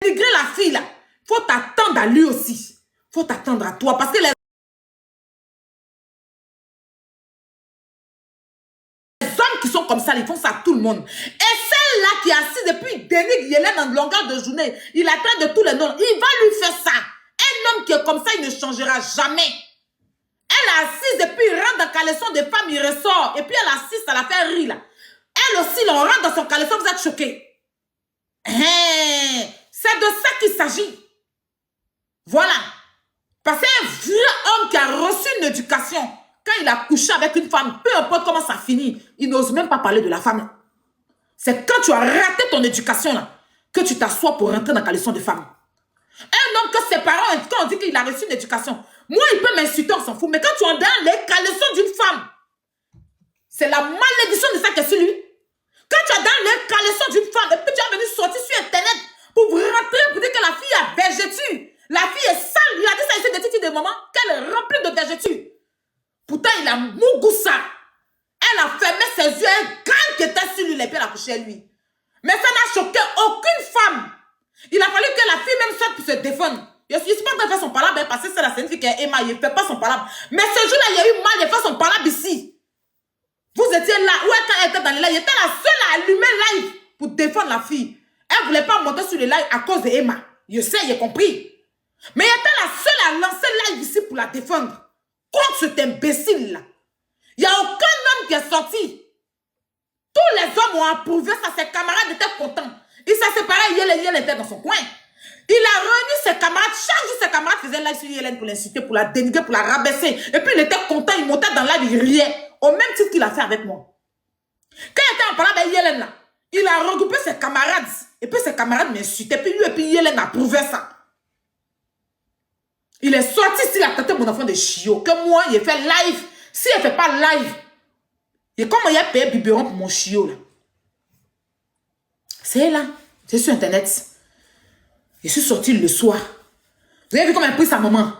dénigrer la fille là, faut t'attendre à lui aussi. Faut t'attendre à toi parce que les hommes qui sont comme ça, ils font ça à tout le monde. Et celle-là qui est assise depuis dénigre Yélène en longueur de journée, il la traite de tous les noms. Il va lui faire ça. Un homme qui est comme ça, il ne changera jamais. Elle est assise et puis il rentre dans caleçon de femme, il ressort. Et puis elle assiste, ça la fait rire là. Elle aussi, là, on rentre dans son caleçon, vous êtes choqués. C'est de ça qu'il s'agit. Voilà. Parce qu'un vieux homme qui a reçu une éducation, quand il a couché avec une femme, peu importe comment ça finit, il n'ose même pas parler de la femme. C'est quand tu as raté ton éducation là, que tu t'assois pour rentrer dans la leçon de femme. Un homme que ses parents, quand on dit qu'il a reçu une éducation, moi il peut m'insulter, on s'en fout, mais quand tu es dans les caleçons d'une femme, c'est la malédiction de ça qui est sur lui. Quand tu es dans les caleçons d'une femme, et puis tu es venu sortir sur internet pour vous rentrer, pour dire que la fille a végéture. La fille est sale. Il a dit ça ici des titres de moments qu'elle est remplie de végéture. Pourtant, il a Mougoussa. Elle a fermé ses yeux, un grain qui était sur lui, les pieds, elle a couché à lui. Mais ça n'a choqué aucune femme. Il a fallu que la fille même sorte pour se défendre. Je ne suis pas en train de faire son palabre, parce que c'est la fille qui est Emma, il ne fait pas son palabre. Mais ce jour-là, il y a eu mal, il a fait son palabre ici. Vous étiez là, où elle était dans les lives, il était la seule à allumer live pour défendre la fille. Elle ne voulait pas monter sur les lives à cause de Emma. Je sais, j'ai compris. Mais il était la seule à lancer live ici pour la défendre. Contre cet imbécile-là. Il n'y a aucun homme qui est sorti. Tous les hommes ont approuvé ça, ses camarades étaient contents. Il s'est séparé, Yélène était dans son coin. Il a réuni ses camarades, chaque jour ses camarades faisaient live sur Yélène pour l'insulter, pour la dénigrer, pour la rabaisser. Et puis il était content, il montait dans live, il riait. Au même titre qu'il a fait avec moi. Quand il était en parlant avec Yélène là, il a regroupé ses camarades. Et puis ses camarades m'insultaient. Puis lui et puis Yélène approuvait ça. Il est sorti s'il a traité mon enfant de chiot. Que moi, il a fait live. S'il ne fait pas live, et comment il a payé biberon pour mon chiot là? C'est là. C'est sur internet. Je suis sorti le soir. Vous avez vu comment elle a pris sa maman?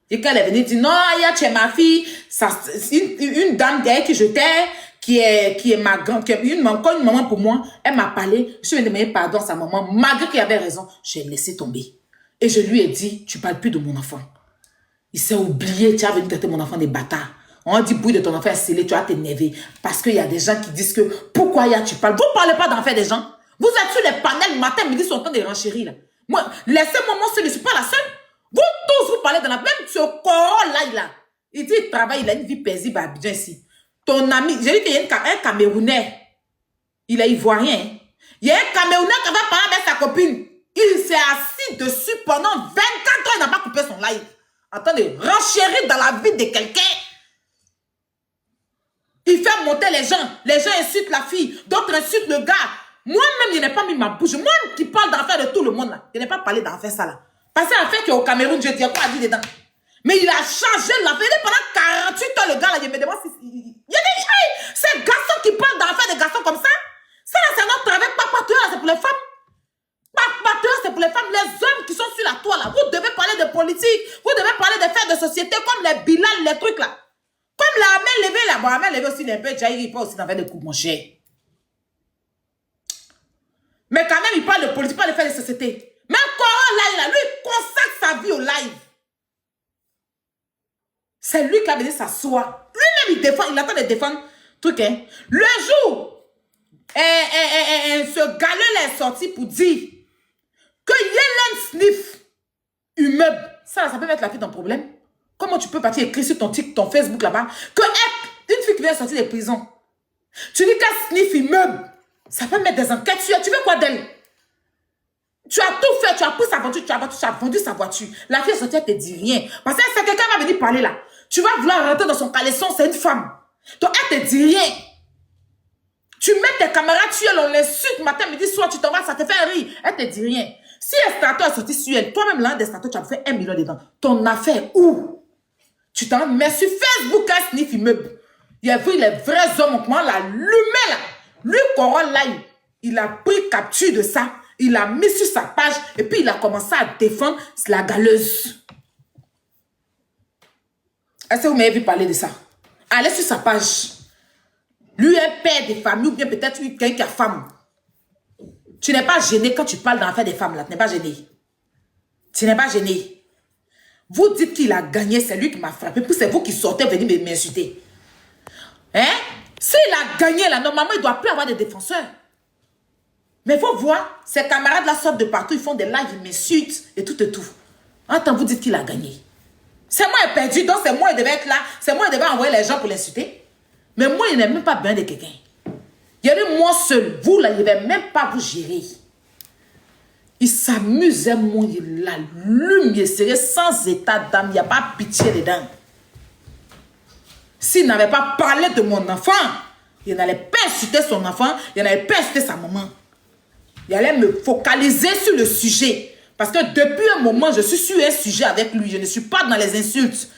Et quand elle est venue dire non, Aya, tu es ma fille. Une dame derrière qui j'étais, qui est ma grande, qui est une maman pour moi, elle m'a parlé. Je suis venue demander pardon à sa maman. Malgré qu'il avait raison, j'ai laissé tomber. Et je lui ai dit, tu ne parles plus de mon enfant. Il s'est oublié, tu as venu traiter mon enfant des bâtards. On dit, bruit de ton enfant est scellé, tu vas t'énerver. Parce qu'il y a des gens qui disent que, pourquoi tu parles? Vous ne parlez pas d'enfer des gens. Vous êtes sur les panels, matin, midi, sont en train de renchérir. Là. Moi, laissez-moi, moi, je ne suis pas la seule. Vous tous, vous parlez de la même, ce corps-là, il dit, il travaille, il a une vie paisible à Abidjan ici. Ton ami, j'ai dit qu'il y a un Camerounais. Il est ivoirien. Hein. Il y a un Camerounais qui va parler avec sa copine. Il s'est assis dessus pendant 24 ans, il n'a pas coupé son live. En train de renchérir dans la vie de quelqu'un. Il fait monter les gens insultent la fille, d'autres insultent le gars. Moi-même, je n'ai pas mis ma bouche. Moi qui parle d'affaires de tout le monde, là, je n'ai pas parlé d'affaires ça là. Parce que l'affaire qui est au Cameroun, je dis quoi à dire dedans. Mais il a changé l'affaire. Pendant 48 ans, le gars là, il me demande si... Il y a des hey, ces garçons qui parlent d'affaires des garçons comme ça. Ça là, c'est notre travail. Papateur, c'est pour les femmes. Papateur, c'est pour les femmes. Les hommes qui sont sur la toile là. Vous devez parler de politique. Vous devez parler de faits de société comme les bilans, les trucs là. Comme la main levée là. Bon, la main levée aussi, un peu, il peut aussi dans faire des coups, mon cher. Mais quand même, il parle de politique, pas de faits de société. Même Coran là, lui, il consacre sa vie au live. C'est lui qui a venu s'asseoir. Lui-même, il défend, il attend de défendre. Truc, hein. Le jour, ce gars-là est sorti pour dire que Yélène Sniff, immeuble, ça peut mettre la fille dans le problème. Comment tu peux partir écrire sur ton Facebook là-bas que une fille qui vient sortir des prisons, tu dis qu'elle sniff immeuble, ça peut mettre des enquêtes sur elle. Tu veux quoi d'elle? Tu as tout fait, tu as pris sa voiture, tu as vendu sa voiture. La fille est sortie, elle te dit rien. Parce que c'est quelqu'un qui va venir parler là. Tu vas vouloir rentrer dans son caleçon, c'est une femme. Donc elle te dit rien. Tu mets tes camarades sur elle, on l'insulte matin, midi, soir, tu t'en vas, ça te fait rire. Elle te dit rien. Si un stateur est sorti sur elle, toi-même l'un des stateurs, tu as fait 1 million dedans. Ton affaire, où? Tu t'en mets sur Facebook, un sniff immeuble. Il a vu les vrais hommes, comment là, l'humain là. Lui, Coran là, il a pris capture de ça. Il a mis sur sa page et puis il a commencé à défendre la galeuse. Est-ce que vous m'avez vu parler de ça? Allez sur sa page. Lui, un père de famille ou bien peut-être quelqu'un qui a femme. Tu n'es pas gêné quand tu parles dans l'affaire des femmes, là. Tu n'es pas gêné. Tu n'es pas gêné. Vous dites qu'il a gagné, c'est lui qui m'a frappé. Puis c'est vous qui sortez venir m'insulter. Hein? S'il a gagné, là, normalement, il ne doit plus avoir de défenseurs. Mais il faut voir, ces camarades-là sortent de partout, ils font des lives, ils m'insultent et tout et tout. Attends, vous dites qu'il a gagné. C'est moi qui ai perdu, donc c'est moi qui devais être là. C'est moi qui devais envoyer les gens pour l'insulter. Mais moi, il n'est même pas bien de quelqu'un. Il y a eu moi seul. Vous, là, il ne va même pas vous gérer. Il s'amusait, moi, il l'allume, il serait sans état d'âme. Il n'y a pas pitié dedans. S'il n'avait pas parlé de mon enfant, il n'allait pas insulter son enfant, il n'allait pas insulter sa maman. Il allait me focaliser sur le sujet. Parce que depuis un moment, je suis sur un sujet avec lui. Je ne suis pas dans les insultes.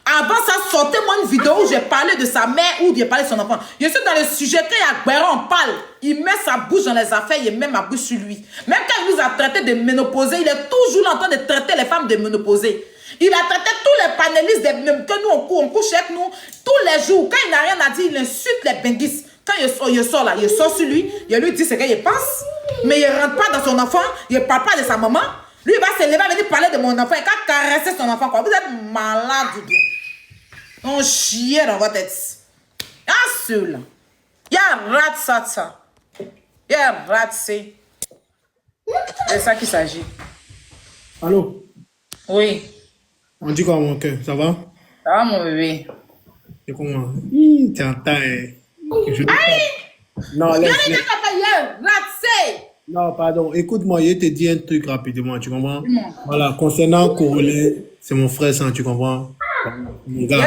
Avant ça, sortez-moi une vidéo où j'ai parlé de sa mère ou j'ai parlé de son enfant. Je suis dans le sujet, quand il y a Guérin, on parle. Il met sa bouche dans les affaires, il met ma bouche sur lui. Même quand il nous a traité de ménopausés, il est toujours en train de traiter les femmes de ménopausées. Il a traité tous les panélistes que nous, on couche avec nous, tous les jours. Quand il n'a rien à dire, il insulte les benguistes. Quand il sort là, il sort sur lui, il lui dit ce qu'il pense, mais il ne rentre pas dans son enfant, il ne parle pas de sa maman. Lui, il va se lever, venir parler de mon enfant, il va caresser son enfant. Quoi. Vous êtes malade ou bien? On chie dans votre tête. Ah, ceux-là. Il y a rat ça. Il y a rat c'est. C'est ça qu'il s'agit. Allô? Oui. On dit quoi, mon cœur? Ça va? Ça va, mon bébé? C'est comment? Tu entends, Non, laisse. Non, pardon. Écoute-moi, je te dis un truc rapidement, tu comprends? Voilà, concernant Corolet, c'est mon frère, ça, tu comprends? Mon gars. Non,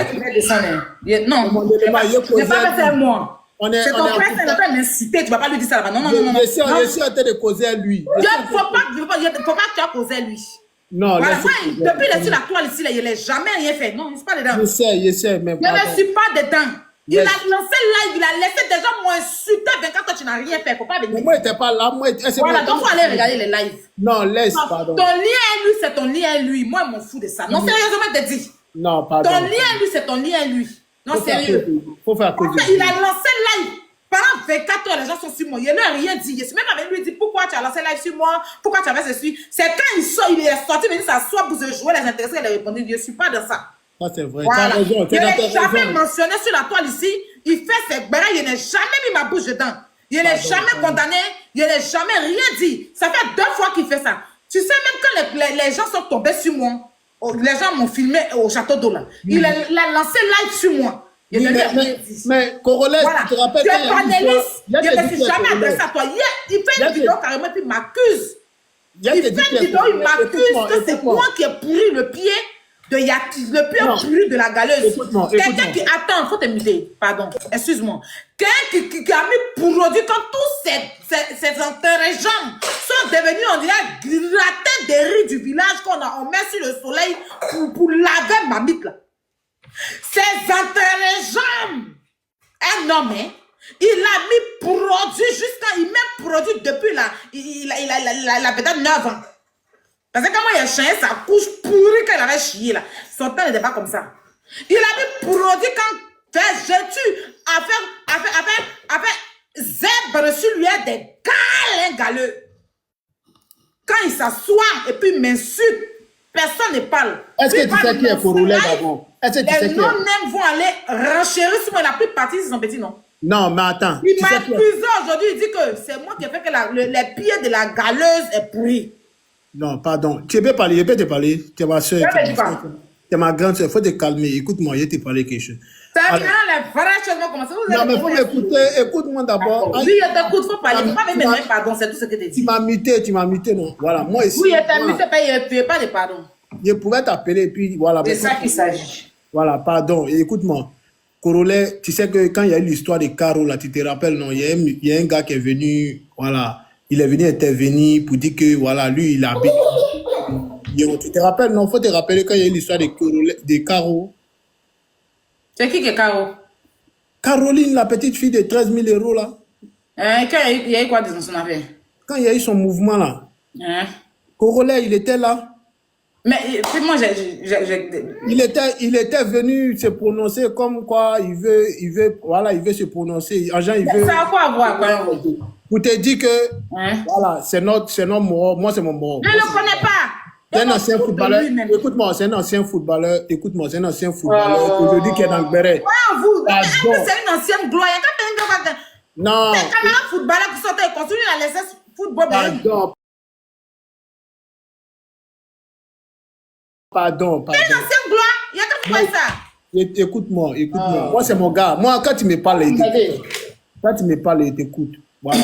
je ne vais pas faire moi. C'est ton frère, ça ne va pas m'inciter. Tu ne vas pas lui dire ça là-bas. Non. Je suis en train de causer à lui. Il ne faut pas que tu aies causé à lui. Non, voilà, moi, depuis qu'il est sur la toile ici, là, il n'a jamais rien fait. Non, il ne est pas dedans. Je sais, mais je ne suis pas dedans. Il a lancé live, il a laissé des gens m'insulter 24 heures, tu n'as rien fait. Il ne faut pas venir. Moi, il n'était pas là. Voilà, donc il faut aller regarder les lives. Non, laisse, pardon. Ton lien à lui, c'est ton lien à lui. Moi, je m'en fous de ça. Non, sérieusement, je te dis. Non, pardon. Ton lien à lui, c'est ton lien à lui. Non, sérieux. Faut faire cause. Il a lancé live. Pendant 24 heures, les gens sont sur moi. Il n'a rien dit. Je suis même avec lui, dit pourquoi tu as lancé live sur moi, pourquoi tu avais ceci. C'est quand il sort, il est sorti, il dit s'asseoir pour se jouer les intéressés, il a répondu, je ne suis pas de ça. Ça, c'est vrai. Voilà. Je n'ai jamais mentionné sur la toile ici, il fait ses bérets, il n'a jamais mis ma bouche dedans. Il n'est jamais condamné, il n'a jamais rien dit. Ça fait 2 fois qu'il fait ça. Tu sais, même quand les gens sont tombés sur moi, les gens m'ont filmé au château d'eau là, il a lancé live sur moi. Mais Corolet, voilà. Tu te rappelles tu es panéliste, je ne suis jamais adressé à toi. Il fait une vidéo carrément, puis il m'accuse. Il fait une vidéo, il m'accuse que c'est moi qui ai pourri le pied de Yaki, le pied pourri de la galeuse. Quelqu'un qui attend, il faut te muter, pardon, excuse-moi. Quelqu'un qui a mis produit quand tous ces intéressants sont devenus, on dirait, gratter des riz du village qu'on met sur le soleil pour laver ma bite là. Ces intéressants, un homme, hein, il a mis produit jusqu'à, il met produit depuis là, il a peut-être 9 ans. Parce que quand moi il a changé sa couche pourrie qu'elle avait chié là, son temps n'était pas comme ça. Il a mis produit quand j'ai-tu à faire zèbre sur lui des câlins galeux. Quand il s'assoit et puis il m'insulte, personne ne parle. Est-ce que tu sais qui est Corolet d'abord? Est-ce que tu sais qui est? Les non-nèmes vont aller renchérir sur moi. La plus partie, c'est son petit nom. Non, mais attends. Il m'a accusé aujourd'hui. Il dit que c'est moi qui ai fait que les pieds de la galeuse est pourri. Non, pardon. Tu peux parler, je peux te parler. Tu es ma soeur. Tu es ma grande soeur. Il faut te calmer. Écoute-moi, je vais te parler quelque chose. Ça vient les vraies choses vont commencer. Non, mais il faut m'écouter. Écoute-moi d'abord. Oui, je t'écoute. Il faut parler. Il ne faut pas me mettre pardon. C'est tout ce que tu dis. Tu m'as muté, non. Voilà, moi ici. Oui, je t'ai muté, tu n'as pas de pardon. Je pourrais t'appeler et puis voilà. C'est ça qu'il s'agit. Voilà, pardon. Écoute-moi. Corolet, tu sais que quand il y a eu l'histoire de Caro, là, tu te rappelles, non, il y a un gars qui est venu, voilà, il est venu intervenir pour dire que, voilà, lui, il habite. Tu te rappelles, non, il faut te rappeler quand il y a eu l'histoire de Caro. C'est qui est Caro? Caroline, la petite fille de 13 000 euros, là. Quand il y a eu quoi dans son affaire? Quand il y a eu son mouvement, là. Corolet, il était là. Mais moi, il était venu se prononcer comme quoi il veut se prononcer. Agent, il veut. Ça a quoi à voir, quoi? pour te dire que, Hein? voilà, c'est notre mort. Moi, c'est mon mort. Je ne le connais pas. C'est un ancien footballeur. Écoute-moi, c'est un ancien footballeur. Écoute-moi, c'est un ancien footballeur. Aujourd'hui, qui est dans le Béret. Ouais, vous. Pardon. C'est une ancienne gloire. Non. C'est un camarade footballeur qui sortait et continue à laisser football. Pardon. C'est une ancienne gloire. Il y a qu'à faire ça. Écoute-moi. Moi, c'est mon gars. Moi, quand tu me parles, il t'écoute. Voilà.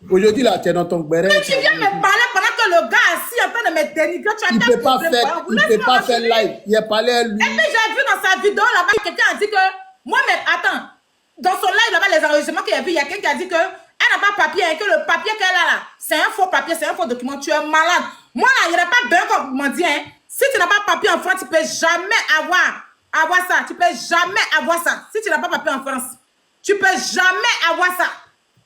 Aujourd'hui, là, tu es dans ton Béret. Mais tu viens me parler pendant que le gars assis en train de me dénigrer. Il ne peut pas faire live. Il a parlé à lui. Et puis j'ai vu dans sa vidéo là-bas, quelqu'un a dit que moi, mais attends, dans son live là-bas, les enregistrements qu'il y a vu, il y a quelqu'un qui a dit que elle n'a pas papier et que le papier qu'elle a là, c'est un faux papier, c'est un faux document. Tu es malade. Moi là, il n'y a pas bien comme m'a dit, hein. Si tu n'as pas papier en France, tu ne peux jamais avoir ça. Tu ne peux jamais avoir ça. Si tu n'as pas papier en France, tu ne peux jamais avoir ça.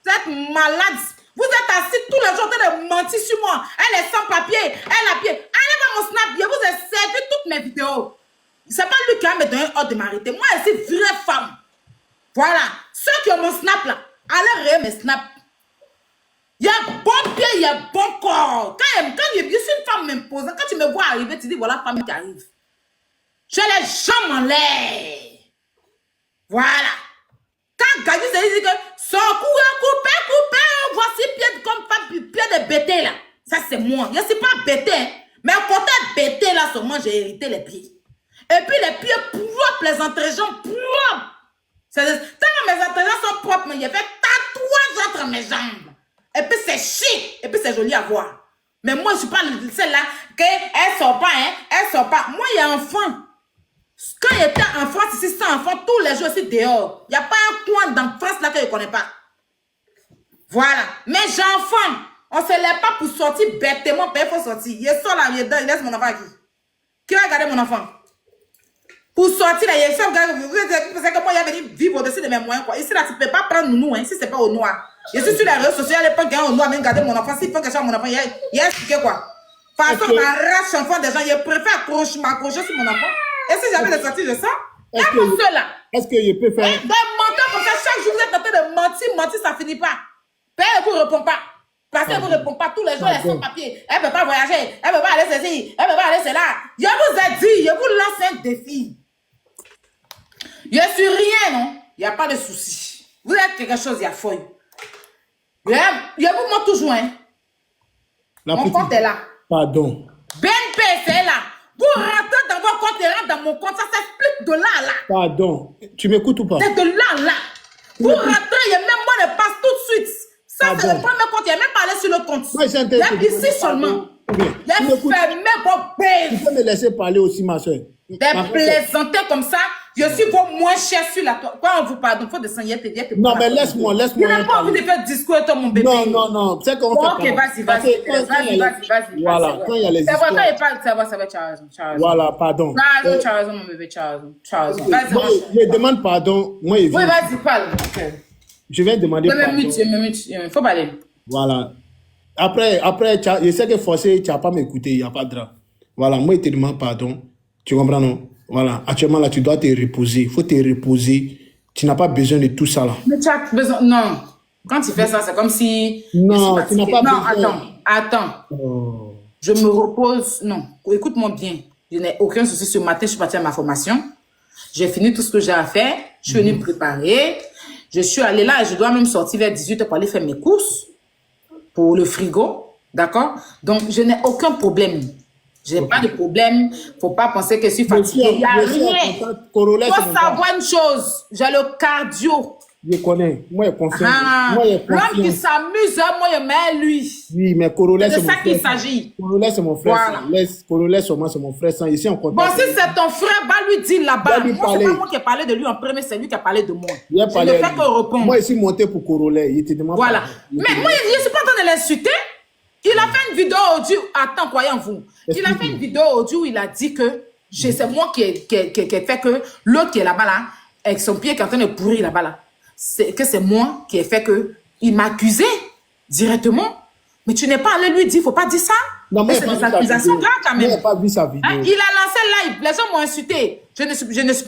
Vous êtes malade. Vous êtes assis tous les jours en train de mentir sur moi. Elle est sans papier. Elle a pied. Allez voir mon snap. Je vous ai servi toutes mes vidéos. C'est pas lui qui va me donner ordre de m'arrêter. Moi, je suis vraie femme. Voilà. Ceux qui ont mon snap là, allez regarder mes snaps. Il y a bon pied, il y a bon corps. Quand je suis une femme imposante, quand tu me vois arriver, tu dis voilà, femme qui arrive. J'ai les jambes en l'air. Voilà. Quand Gadi se dit que son cou est coupé, voici pied comme pied de bêté là. Ça c'est moi. Je ne suis pas bêté. Hein. Mais côté bêté là, seulement j'ai hérité les pieds. Et puis les pieds propres, les entrejambes propres. Tellement mes entrejambes sont propres, mais il y a fait tatouage entre mes jambes. Et puis c'est chic. Et puis c'est joli à voir. Mais moi je ne suis pas celle-là qu'elle sort pas, hein. Elle sort pas. Moi il y a un enfant. Quand j'étais en France, ici, sans enfant, tous les jours, aussi dehors. Il n'y a pas un coin dans France là que je ne connais pas. Voilà. Mais j'enfant, on ne se lève pas pour sortir bêtement, mais il faut sortir. Il sort là, il laisse mon enfant qui? Qui va regarder mon enfant? Pour sortir là, il sort, c'est que moi, il y a venu vivre au-dessus de mes moyens. Quoi. Ici là, tu ne peux pas prendre nous, hein, si ce n'est pas au noir. Je suis sur les réseaux sociaux, il n'y a pas quelqu'un au noir, même garder mon enfant. S'il faut que je fasse mon enfant, il a expliqué quoi. Parce qu'on arrache l'enfant des gens, je préfère m'accrocher sur mon enfant. Et si jamais de sortir de ça, est-ce que je peux faire... Des menteurs comme ça, chaque jour vous êtes en train de mentir, ça finit pas. Père ne vous répond pas. Parce qu'elle ne vous répond pas tous les jours, elle est sans papier. Elle ne peut pas voyager, elle ne peut pas aller ceci, elle ne peut pas aller cela. Je vous ai dit, je vous lance un défi. Je suis rien, non? Il n'y a pas de souci. Vous êtes quelque chose, il y a feuille. Je vous montre toujours, hein. Mon compte est là. Pardon. BNP, c'est là. Vous rentrez dans vos comptes et rentrez dans mon compte, ça s'explique de là à là. Pardon. Tu m'écoutes ou pas? C'est de là à là. Vous rentrez, et même moi, je passe tout de suite. Ça, c'est le premier compte. Il n'y a même pas allé sur le compte. Il y a ici seulement. Il y a fermé vos bêtes. Tu peux me laisser parler aussi, ma soeur. Des plaisantés comme ça, je suis vos moins cher sur la toile. Quand on vous parle, il faut descendre. Non, mais laisse-moi. Il n'a pas envie de faire discours avec toi, mon bébé. Non. C'est qu'on fait. Ok, vas-y. Voilà, quand il y a les histoires. C'est vrai, quand il parle, ça va, tu as raison. Voilà, pardon. Tu as raison, mon bébé, tu as raison. Vas-y, je demande pardon. Moi, oui, vas-y, parle. Je vais demander pardon. Il faut parler. Voilà. Après, je sais que forcé, tu n'as pas m'écouté, il n'y a pas de drame. Voilà, moi, je te demande pardon. Tu comprends, non? Voilà, actuellement, là, tu dois te reposer. Il faut te reposer. Tu n'as pas besoin de tout ça, là. Mais tu as besoin... Non. Quand tu fais ça, c'est comme si... Non, tu n'as pas besoin. Non, attends. Oh. Je me repose... Non, écoute-moi bien. Je n'ai aucun souci. Ce matin, je suis partie à ma formation. J'ai fini tout ce que j'ai à faire. Je suis venue me préparer. Je suis allée là et je dois même sortir vers 18h pour aller faire mes courses pour le frigo. D'accord? Donc, je n'ai aucun problème. Je n'ai pas de problème. Il ne faut pas penser que je suis fatiguée. Il n'y a rien. Il faut savoir une chose. J'ai le cardio. Je connais. Moi, je confie. L'homme qui s'amuse, moi, je mets lui. Oui, mais Corolla, c'est mon frère. C'est de ça qu'il s'agit. Corolla, c'est mon frère. Voilà. Corolla, c'est mon frère. Ici, on compte. Bon, si c'est ton frère, va lui dire là-bas. Moi, c'est pas moi qui ai parlé de lui en premier, c'est lui qui a parlé de moi. Je ne fais que répondre. Moi, je suis monté pour Corolla. Il te demande. Voilà. Mais moi, je ne suis pas en train de l'insulter. Il a fait une vidéo audio. Attends, croyez-vous. Il a fait une vidéo audio où il a dit que c'est moi qui ai fait que l'autre qui est là-bas, là, avec son pied qui est en train de pourrir là-bas, là. Que c'est moi qui ai fait que il m'a accusé directement. Mais tu n'es pas allé lui dire, il ne faut pas dire ça. Non, mais c'est des accusations graves quand même. Il n'a pas vu sa vidéo. Hein? Il a lancé live, les gens m'ont insulté.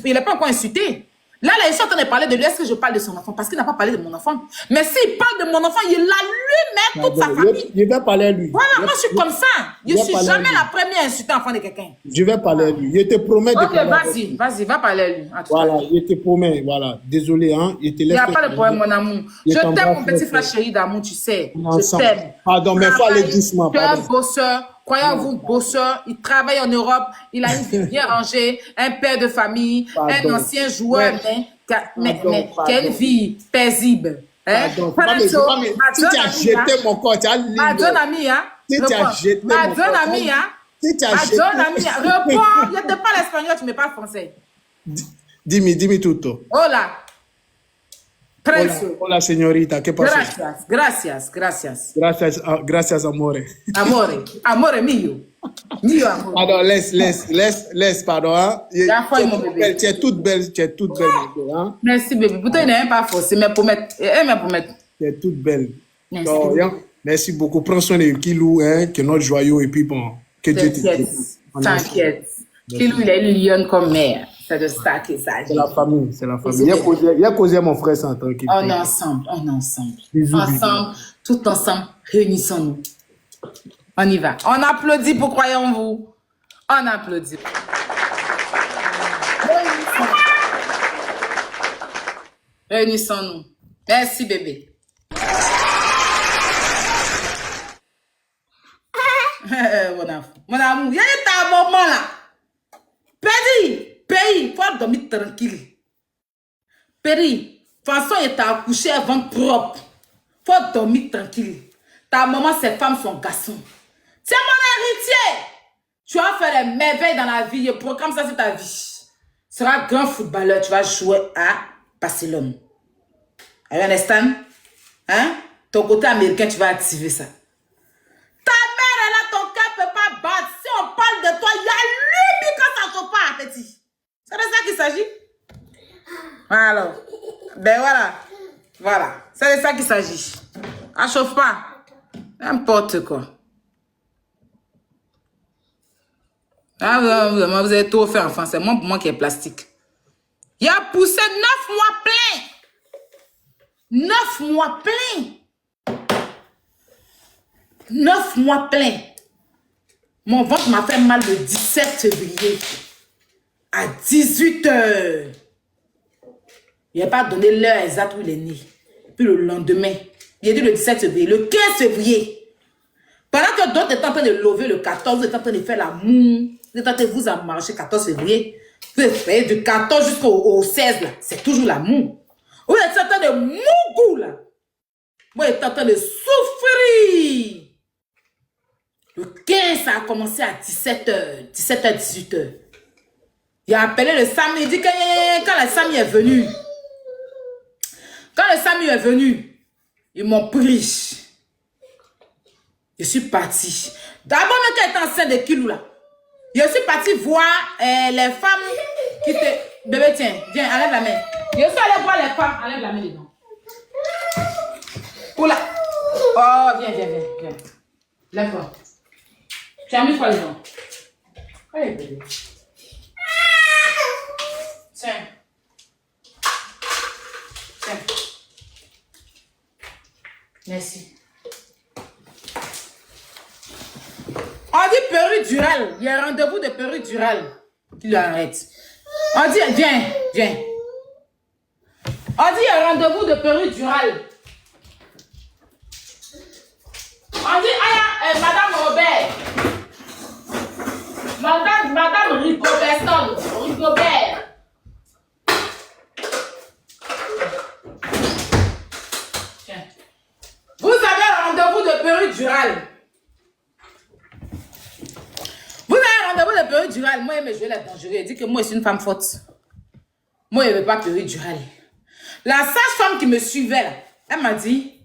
Il n'a pas encore insulté. Là, ils sont en train de parler de lui. Est-ce que je parle de son enfant? Parce qu'il n'a pas parlé de mon enfant. Mais s'il parle de mon enfant, il a lui-même toute sa famille. Je vais parler à lui. Voilà, moi je suis comme ça. Je ne suis jamais la première à insulter l'enfant de quelqu'un. Je vais parler à lui. Je te promets de parler. Ok, vas-y, va parler à lui. Voilà, je te promets. Voilà, désolé, hein. Je te laisse. Il n'y a pas de problème, mon amour. Je t'aime, mon petit frère chéri d'amour, tu sais. Je t'aime. Pardon, mais il faut aller doucement. Tu es un bosseur. Croyez-vous, bosseur, il travaille en Europe, il a une vie bien rangée, un père de famille, un ancien joueur, mais qui a une vie paisible. Hein? Si tu as jeté mon corps, tu as libre. Ma jeune amie, hein? Si tu as jeté mon corps. Ma jeune amie, hein? Si tu as jeté. Ma jeune amie, réponds, je te parle espagnol, tu ne me parles français. Dis-moi tout. Oh là. Hola, señorita, ¿qué pasa? Gracias, amore. Amore mío. Mío, amore. Pardon, laisse, pardon. Hein? Tu es toute belle, hein? Merci, bébé. Pourtant, il n'est même pas forcé, mais pour mettre. Tu es toute belle. Merci. Merci beaucoup. Prends soin de Kilou, hein, que notre joyau, et puis bon, que Dieu te T'inquiète. Kilou, il est lionne comme mère. C'est de ça qu'il s'agit. C'est la famille. Il a causé à mon frère sans tranquille. On est ensemble. Bisous, ensemble, tout ensemble, réunissons-nous. On y va. On applaudit pour croire en vous. On applaudit. Réunissons-nous. Merci, bébé. Mon amour, il y a un moment là. Pays, faut dormir tranquille. Péri, de toute façon, il t'a accouché avant propre. Faut dormir tranquille. Ta maman, ses femmes, son garçon. C'est mon héritier. Tu vas faire des merveilles dans la vie. Je programme ça sur ta vie. Tu seras grand footballeur. Tu vas jouer à Barcelone. You understand? Hein? Ton côté américain, tu vas activer ça. Ta mère est là, ton cœur ne peut pas battre. Si on parle de toi, il y a lui quand ça ne chauffe pas, petit. C'est de ça qu'il s'agit? Alors, ben voilà. C'est de ça qu'il s'agit. Ça chauffe pas. N'importe quoi. Ah, vous avez tout fait enfant. C'est moi pour moi qui est plastique. Il a poussé 9 mois plein. 9 mois plein. 9 mois plein. Mon ventre m'a fait mal le 17 février. À 18 h. Il n'a pas donné l'heure exacte où il est né. Puis le lendemain, il a dit le 17 février, le 15 février. Pendant que d'autres étaient en train de lever le 14, vous étiez en train de faire l'amour, vous êtes en train de vous marcher 14 février. Vous êtes du 14 jusqu'au 16, là. C'est toujours l'amour. Vous êtes en train de mougou, là. Vous êtes en train de souffrir. Le 15, ça a commencé à 17 h, 18 h. Il a appelé le Sami, il dit que quand le Sami est venu, ils m'ont pris. Je suis parti. D'abord, quand elle était enceinte de Kilou, là, je suis parti voir les femmes qui te... Bébé, tiens, viens, enlève la main. Je suis allé voir les femmes, enlève la main dedans. Oula. Oh, viens. Lève-toi. Tu as mis quoi dedans? Allez, bébé. Tiens. Merci. On dit péridurale. Il y a un rendez-vous de péridurale. Qui l'arrête. On dit, viens. On dit, il y a un rendez-vous de péridurale. On dit, Madame Robert. Madame Rigobert. Tiens. Vous avez un rendez-vous de péridurale. De péridurale, moi, je vais la dangereux. Il dit que moi, je suis une femme forte. Moi, je ne veux pas péridurale. La sage-femme qui me suivait, là, elle m'a dit,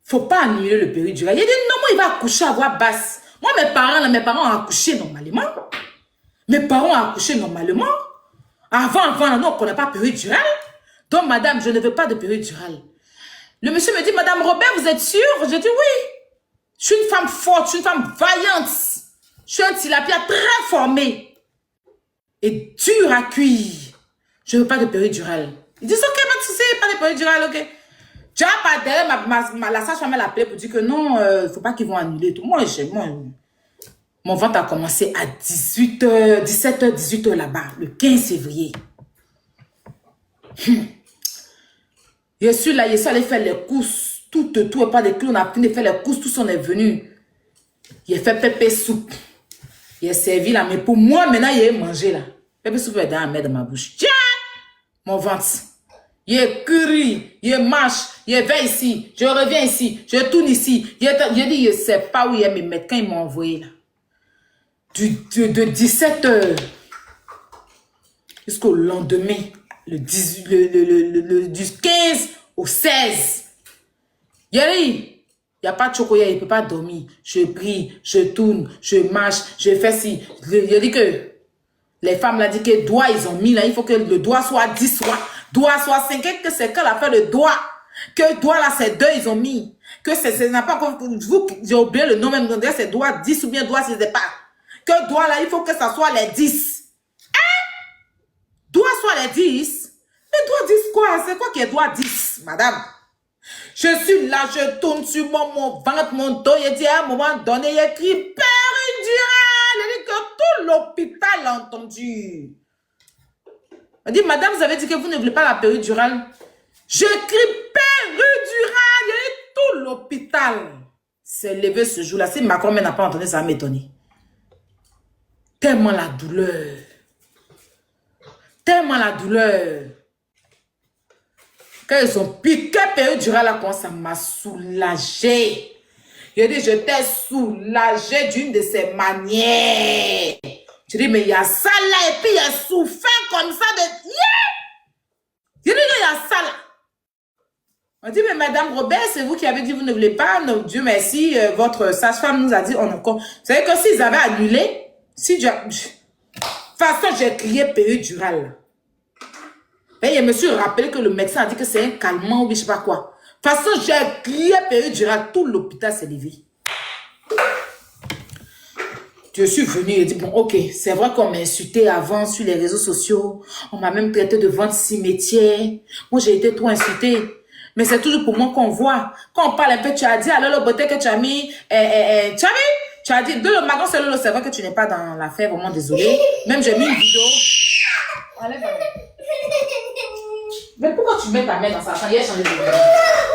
faut pas annuler le péridurale. Il a dit, non, moi, il va accoucher à voix basse. Moi, mes parents ont accouché normalement. Avant, non, on ne connaît pas péridurale. Donc, madame, je ne veux pas de péridurale. Le monsieur me dit, madame Robert, vous êtes sûre? Je dis, oui. Je suis une femme forte, je suis une femme vaillante. Je suis un tilapia très formé et dur à cuire. Je ne veux pas de péridurale. Ils disent, ok, pas de souci, pas de péridurale, ok. Tu as pas derrière, la sage-femme m'a appelé pour dire que non, il ne faut pas qu'ils vont annuler tout. Moi, mon ventre a commencé à 18h, 17h, 18h là-bas, le 15 février. Je suis là, je suis allé faire les courses, tout et pas de clous, on a fini de faire les courses, tous on est venu. J'ai fait pépé soupe. J'ai servi là, mais pour moi, maintenant, j'ai mangé là. Pépé soupe est dans la mer de ma bouche. Tiens! Mon ventre. Je crie, je marche, je vais ici, je reviens ici, je tourne ici. Je dis, je ne sais pas où il est me mettre quand ils m'ont envoyé là. De 17h jusqu'au lendemain, du 15 au 16. Il n'y a pas de chocolat, il ne peut pas dormir. Je prie, je tourne, je marche, je fais ci. Je dis que les femmes l'ont dit que doigt, ils ont mis là, il faut que le doigt soit 10, doigt soit 5, que c'est quand la fait le doigt. Que doigt là, c'est 2, ils ont mis. Que c'est n'a pas encore, j'ai oublié le nom même, c'est doigt 10 ou bien doigt 6 pas. Que doigt là, il faut que ça soit les 10. Hein? Doigt soit les 10. Mais doigt 10 quoi? C'est quoi qui est doigt 10, madame? Je suis là, je tourne sur mon ventre, mon dos, et dit à un moment donné, il écrit péridurale. Il dit que tout l'hôpital a entendu. Il dit, madame, vous avez dit que vous ne voulez pas la péridurale. Je crie péridurale. Il dit, tout l'hôpital s'est levé ce jour-là. Si Macron n'a pas entendu, ça va m'étonner. Tellement la douleur. Tellement la douleur. Quand ils ont piqué péridurale, là, comment ça m'a soulagée. Je dis, je t'ai soulagée d'une de ces manières. Je dis, mais il y a ça là, et puis il y a souffert comme ça de... Je dis, il y a ça là. On dit, mais madame Robert, c'est vous qui avez dit, vous ne voulez pas. Non, Dieu merci, votre sage-femme nous a dit, on encore. Vous savez que s'ils avaient annulé, si je... De toute façon, j'ai crié péridurale. Et je me suis rappelé que le médecin a dit que c'est un calmant ou je ne sais pas quoi. De toute façon, j'ai crié péridurale, tout l'hôpital s'est levé. Je suis venue et dit, bon, ok, c'est vrai qu'on m'a insulté avant sur les réseaux sociaux. On m'a même traité de vente cimetière. Moi, j'ai été trop insultée. Mais c'est toujours pour moi qu'on voit. Quand on parle un peu, tu as dit, alors le beauté que tu as mis, tu as vu? Tu as dit, de le magon, c'est vrai que tu n'es pas dans l'affaire, vraiment désolée. Même j'ai mis une vidéo. Allez, mais pourquoi tu mets ta main dans sa chambre? Il a changé de rebelle.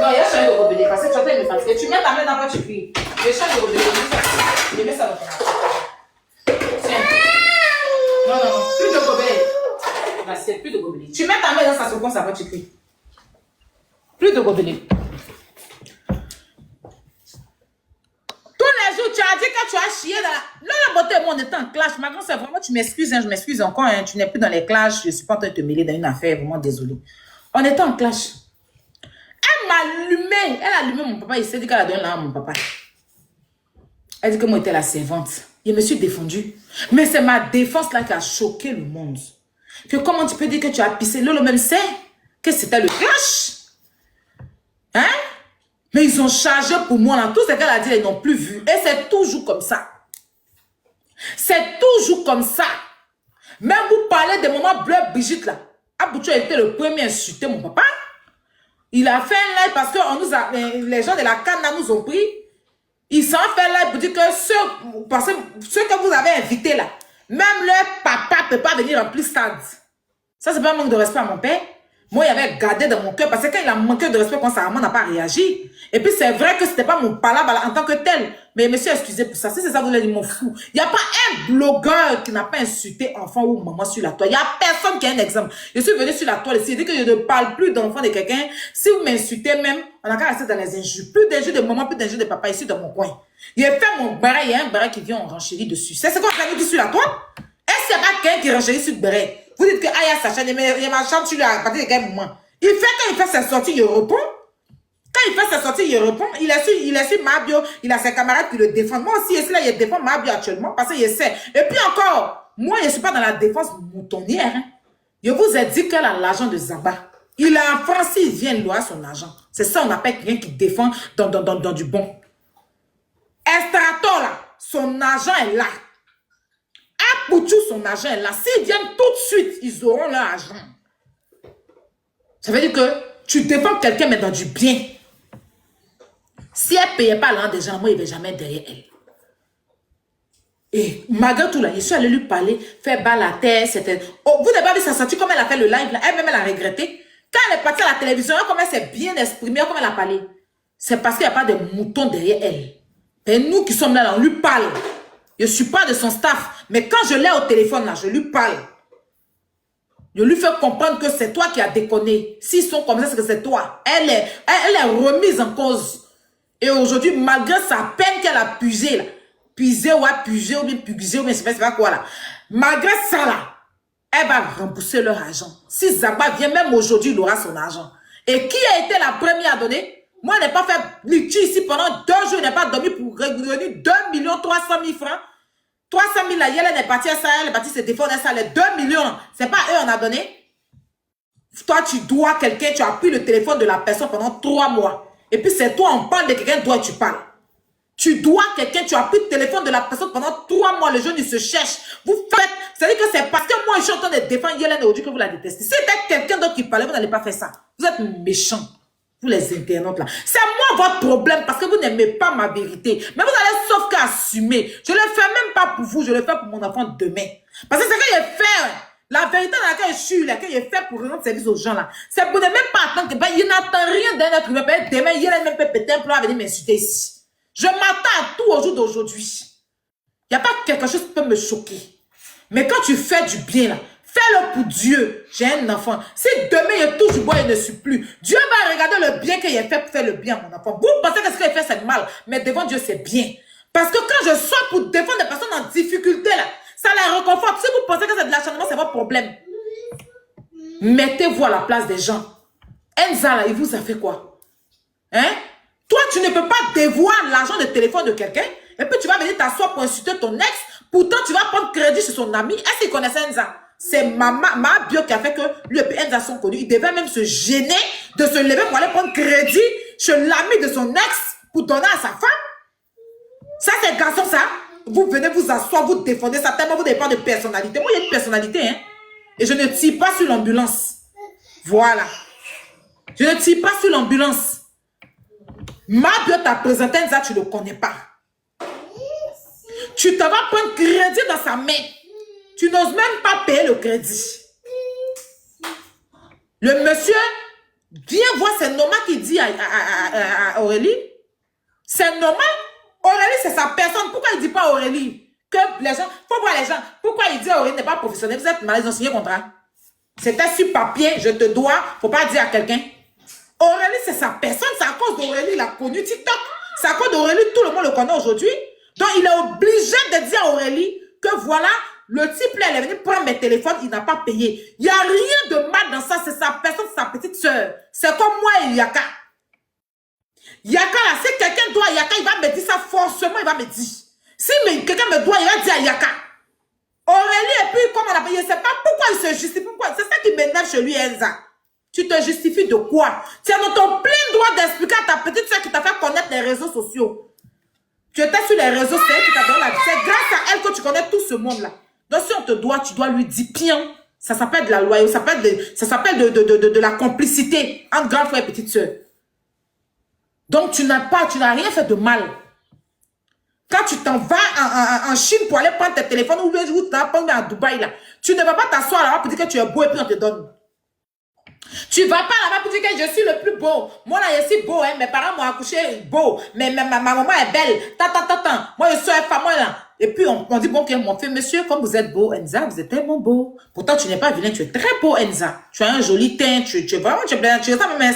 Non, il a changé de rebelle. Parce que tu entends me fatiguer. Tu mets ta main dans quoi tu cries. Je change de rebelle. Je mets ça dans ton assiette. Tiens. Non, plus de rebelle. L'assiette, plus de rebelle. Tu mets ta main dans sa seconde, après tu cries. Plus de rebelle. Tous les jours, tu as dit que tu as chié dans la... Là, la beauté, moi, on était en clash. Maintenant, c'est vraiment, tu m'excuses, hein, je m'excuse encore, hein, tu n'es plus dans les clashs, je ne suis pas en train de te mêler dans une affaire, vraiment désolée. On était en clash. Elle a allumé mon papa, il s'est dit qu'elle a donné là à mon papa. Elle dit que moi, j'étais la servante. Je me suis défendue. Mais c'est ma défense là qui a choqué le monde. Que comment tu peux dire que tu as pissé? Le même sait que c'était le clash. Hein? Mais ils ont chargé pour moi là. Tout ce qu'elle a dit, ils n'ont plus vu. Et c'est toujours comme ça. C'est toujours comme ça. Même vous parlez des moments bleus, Brigitte là. Aboutou a été le premier à insulter mon papa. Il a fait un live parce que les gens de la canne nous ont pris. Ils s'en fait un live pour dire que ceux que vous avez invités là, même leur papa ne peut pas venir remplir stade. Ça, c'est pas un manque de respect à mon père. Moi, il avait gardé dans mon cœur parce que quand il a manqué de respect, quand sa maman n'a pas réagi. Et puis, c'est vrai que ce n'était pas mon palabre en tant que tel. Mais je me suis excusé pour ça. Si c'est ça, vous l'avez dit, mon fou. Il n'y a pas un blogueur qui n'a pas insulté enfant ou maman sur la toile. Il n'y a personne qui a un exemple. Je suis venue sur la toile ici. Il dit que je ne parle plus d'enfant de quelqu'un. Si vous m'insultez même, on a qu'à rester dans les injures. Plus d'injures de maman, plus d'injures de papa ici dans mon coin. J'ai fait mon béret. Il y a un béret qui vient en renchérit dessus. C'est ce qu'on a dit sur la toile. Est-ce qu'il n'y a pas quelqu'un qui renchérit sur le béret? Vous dites que Aya Sacha, il y a ma chambre, tu l'as à partir de quel moment? Il fait quand il fait sa sortie, il répond. Quand il fait sa sortie, il répond. Il est sur Mabio, il a ses camarades qui le défendent. Moi aussi, ici, là, je défends Mabio actuellement parce que je sais. Et puis encore, moi, je ne suis pas dans la défense moutonnière. Hein. Je vous ai dit qu'elle a l'argent de Zaba. Il est en France, il vient louer son argent. C'est ça, on appelle quelqu'un qui défend dans du bon. Estrato, là, son argent est là. Apoutou, son argent est là. S'ils viennent tout de suite, ils auront leur argent. Ça veut dire que tu défends quelqu'un, mais dans du bien. Si elle ne payait pas l'argent des gens, moi, il ne va jamais derrière elle. Et malgré tout, là, je suis allée lui parler, faire bas la tête. Oh, vous n'avez pas vu sa sortie, comme elle a fait le live, là. Elle-même, elle a regretté. Quand elle est partie à la télévision, comme elle s'est bien exprimée, comme elle a parlé, c'est parce qu'il n'y a pas de moutons derrière elle. Et nous qui sommes là, on lui parle. Je ne suis pas de son staff, mais quand je l'ai au téléphone, là, je lui parle. Je lui fais comprendre que c'est toi qui as déconné. S'ils sont comme ça, c'est que c'est toi. Elle est remise en cause. Et aujourd'hui, malgré sa peine qu'elle a puisée, là, puisée ou bien puisée, ou bien je sais pas quoi, là. Malgré ça, là, elle va rembourser leur argent. Si Zagba vient, même aujourd'hui, il aura son argent. Et qui a été la première à donner? Moi, je n'ai pas fait litige ici pendant 2 jours, je n'ai pas dormi pour revenir 2 300 000 francs. 300 000, là, elle est partie à ça, elle est partie se défendre à ça, les 2 millions, c'est pas eux on a donné. Toi, tu dois quelqu'un, tu as pris le téléphone de la personne pendant 3 mois. Et puis c'est toi, on parle de quelqu'un, toi tu parles. Tu dois quelqu'un, tu as pris le téléphone de la personne pendant 3 mois, les jeunes, ils se cherchent. Vous faites, c'est-à-dire que c'est parce que moi, je suis en train de défendre Yélène aujourd'hui que vous la détestez. Si c'était quelqu'un d'autre qui parlait, vous n'allez pas faire ça. Vous êtes méchants. Vous les internautes là. C'est moi votre problème parce que vous n'aimez pas ma vérité. Mais vous allez sauf qu'à assumer. Je ne le fais même pas pour vous, je le fais pour mon enfant demain. Parce que c'est que j'ai fait. La vérité dans laquelle je suis, là, que j'ai fait pour rendre service aux gens là. C'est pour ne même pas attendre que, il n'attend rien d'un être humain. Demain, il a même péter un plan à venir m'insulter ici. Je m'attends à tout au jour d'aujourd'hui. Il n'y a pas quelque chose qui peut me choquer. Mais quand tu fais du bien là, fais-le pour Dieu. J'ai un enfant. Si demain il touche du bois, il ne suit plus. Dieu va regarder le bien qu'il a fait pour faire le bien à mon enfant. Vous pensez que ce qu'il a fait, c'est mal. Mais devant Dieu, c'est bien. Parce que quand je sors pour défendre des personnes en difficulté, là, ça les réconforte. Si vous pensez que c'est de l'acharnement, c'est votre problème. Mettez-vous à la place des gens. Enza, là, il vous a fait quoi? Hein? Toi, tu ne peux pas dévoir l'argent de téléphone de quelqu'un. Et puis tu vas venir t'asseoir pour insulter ton ex. Pourtant, tu vas prendre crédit chez son ami. Est-ce qu'il connaissait Enza? C'est ma bio qui a fait que lui et Enza sont connus. Il devait même se gêner de se lever pour aller prendre crédit chez l'ami de son ex pour donner à sa femme. Ça, c'est garçon, ça. Vous venez vous asseoir, vous défendez ça tellement vous n'avez pas de personnalité. Moi, il y a une personnalité, hein. Et je ne tire pas sur l'ambulance. Voilà. Je ne tire pas sur l'ambulance. Ma bio t'a présenté Enza, tu ne le connais pas. Tu te vas prendre crédit dans sa main. Tu n'oses même pas payer le crédit. Le monsieur vient voir, c'est normal qu'il dit à Aurélie. C'est normal. Aurélie, c'est sa personne. Pourquoi il ne dit pas à Aurélie? Que les gens, faut voir les gens. Pourquoi il dit à Aurélie n'est pas professionnel? Vous êtes malade, ils ont signé contrat. C'était sur papier, je te dois. Il ne faut pas dire à quelqu'un. Aurélie, c'est sa personne. C'est à cause d'Aurélie, il a connu TikTok. C'est à cause d'Aurélie, tout le monde le connaît aujourd'hui. Donc, il est obligé de dire à Aurélie que voilà, le type là, il est venu prendre mes téléphones, il n'a pas payé. Il n'y a rien de mal dans ça, c'est sa personne, c'est sa petite soeur. C'est comme moi et Yaka. Yaka là, si quelqu'un doit à Yaka, il va me dire ça forcément, il va me dire. Si quelqu'un me doit, il va dire à Yaka. Aurélie, et puis, comme on a payé, je ne sais pas pourquoi il se justifie. C'est ça qui m'énerve chez lui, Enza. Tu te justifies de quoi? Tu as dans ton plein droit d'expliquer à ta petite soeur qui t'a fait connaître les réseaux sociaux. Tu étais sur les réseaux, c'est elle qui t'a donné la vie. C'est grâce à elle que tu connais tout ce monde-là. Donc, si on te doit, tu dois lui dire bien. Ça s'appelle de la loyauté, ça s'appelle de la complicité entre grand frère et petite soeur. Donc, tu n'as rien fait de mal. Quand tu t'en vas en Chine pour aller prendre tes téléphones ou tu t'en vas à Dubaï, là, tu ne vas pas t'asseoir là-bas pour dire que tu es beau et puis on te donne. Tu ne vas pas là-bas pour dire que je suis le plus beau. Moi là, je suis beau, hein. Mes parents m'ont accouché beau. Mais ma maman est belle. Moi, je suis une femme, moi là. Et puis, on dit, bon, ok, mon fait, monsieur, comme vous êtes beau, Enza, vous êtes tellement beau. Pourtant, tu n'es pas vilain, tu es très beau, Enza. Tu as un joli teint, tu es vraiment, tu es ça, même,